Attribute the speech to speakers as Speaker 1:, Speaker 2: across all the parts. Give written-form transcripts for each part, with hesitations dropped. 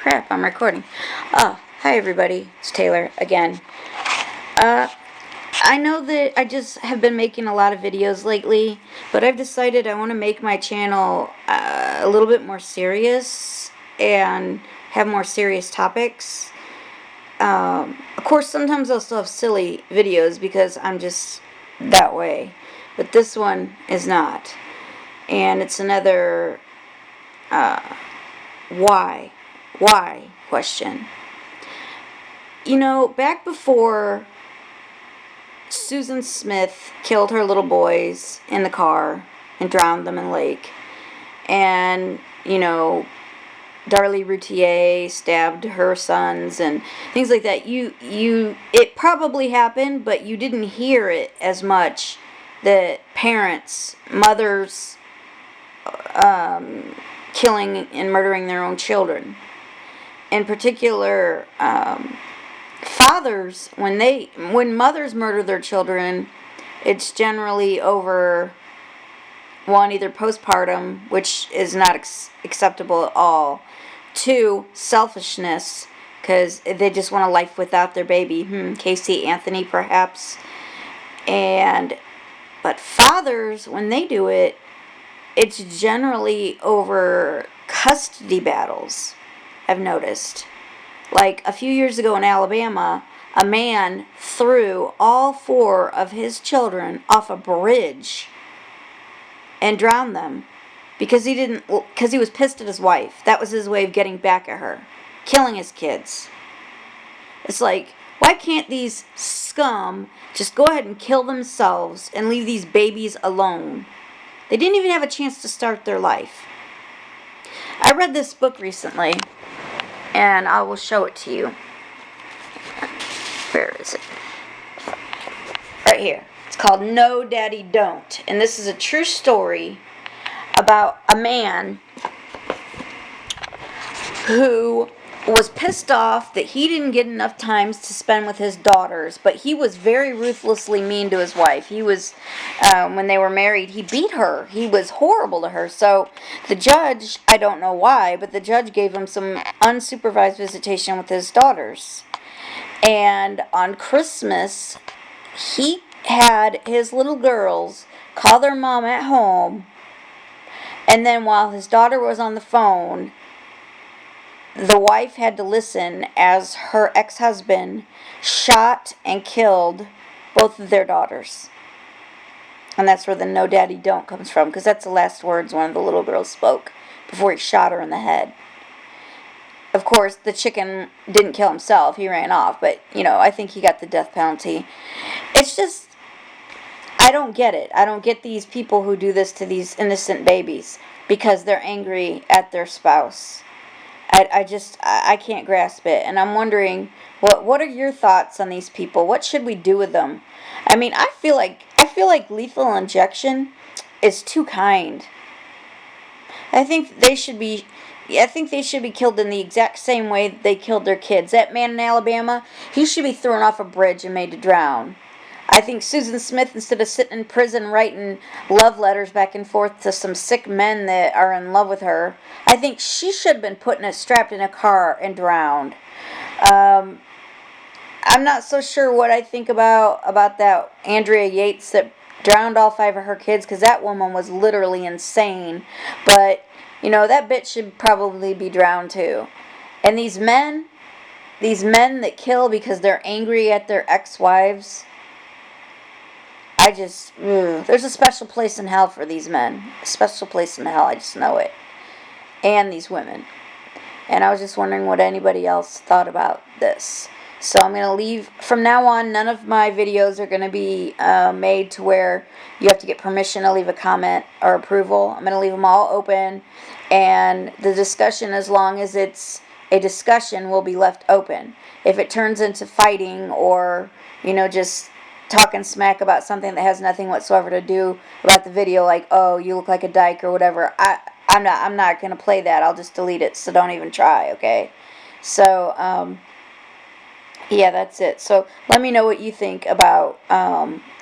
Speaker 1: Crap, I'm recording. Hi everybody, it's Taylor again. I know that I just have been making a lot of videos lately, but I've decided I want to make my channel a little bit more serious and have more serious topics. Of course, sometimes I'll still have silly videos because I'm just that way, but this one is not. And it's another why question. You know, back before Susan Smith killed her little boys in the car and drowned them in the lake, and, you know, Darlie Routier stabbed her sons and things like that, it probably happened, but you didn't hear it as much, that parents, mothers, killing and murdering their own children. In particular, fathers, when mothers murder their children, it's generally over, one, either postpartum, which is not acceptable at all, two, selfishness, because they just want a life without their baby. Casey Anthony, perhaps. But fathers, when they do it, it's generally over custody battles, I've noticed. Like a few years ago in Alabama, a man threw all 4 of his children off a bridge and drowned them because he was pissed at his wife. That was his way of getting back at her, killing his kids. It's like, why can't these scum just go ahead and kill themselves and leave these babies alone? They didn't even have a chance to start their life. I read this book recently, and I will show it to you. Where is it? Right here. It's called No Daddy Don't. And this is a true story about a man who was pissed off that he didn't get enough times to spend with his daughters, but he was very ruthlessly mean to his wife. He was, when they were married, he beat her. He was horrible to her. So the judge, I don't know why, but the judge gave him some unsupervised visitation with his daughters. And on Christmas, he had his little girls call their mom at home, and then while his daughter was on the phone, the wife had to listen as her ex-husband shot and killed both of their daughters. And that's where the no daddy don't comes from, because that's the last words one of the little girls spoke before he shot her in the head. Of course, the chicken didn't kill himself. He ran off. But, you know, I think he got the death penalty. It's just, I don't get it. I don't get these people who do this to these innocent babies because they're angry at their spouse. I can't grasp it. And I'm wondering, what are your thoughts on these people? What should we do with them? I mean, I feel like lethal injection is too kind. I think they should be killed in the exact same way that they killed their kids. That man in Alabama, he should be thrown off a bridge and made to drown. I think Susan Smith, instead of sitting in prison writing love letters back and forth to some sick men that are in love with her, I think she should have been strapped in a car and drowned. I'm not so sure what I think about that Andrea Yates that drowned all 5 of her kids, because that woman was literally insane. But, you know, that bitch should probably be drowned too. And these men that kill because they're angry at their ex-wives, there's a special place in hell for these men. A special place in hell, I just know it. And these women. And I was just wondering what anybody else thought about this. So I'm going to leave, from now on, none of my videos are going to be made to where you have to get permission to leave a comment or approval. I'm going to leave them all open. And the discussion, as long as it's a discussion, will be left open. If it turns into fighting or, you know, just talking smack about something that has nothing whatsoever to do about the video, like, oh, you look like a dyke or whatever, I'm not going to play that. I'll just delete it, so don't even try, okay? So, yeah, that's it. So let me know what you think about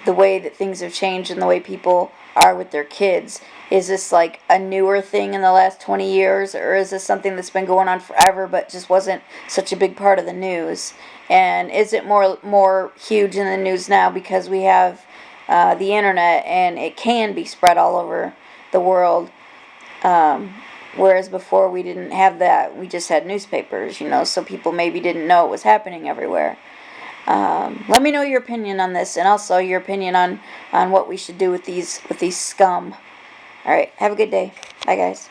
Speaker 1: the way that things have changed and the way people are with their kids. Is this like a newer thing in the last 20 years, or is this something that's been going on forever but just wasn't such a big part of the news? And is it more huge in the news now because we have the internet and it can be spread all over the world? Whereas before we didn't have that. We just had newspapers, so people maybe didn't know it was happening everywhere. Let me know your opinion on this, and also your opinion on what we should do with these scum. All right, have a good day. Bye, guys.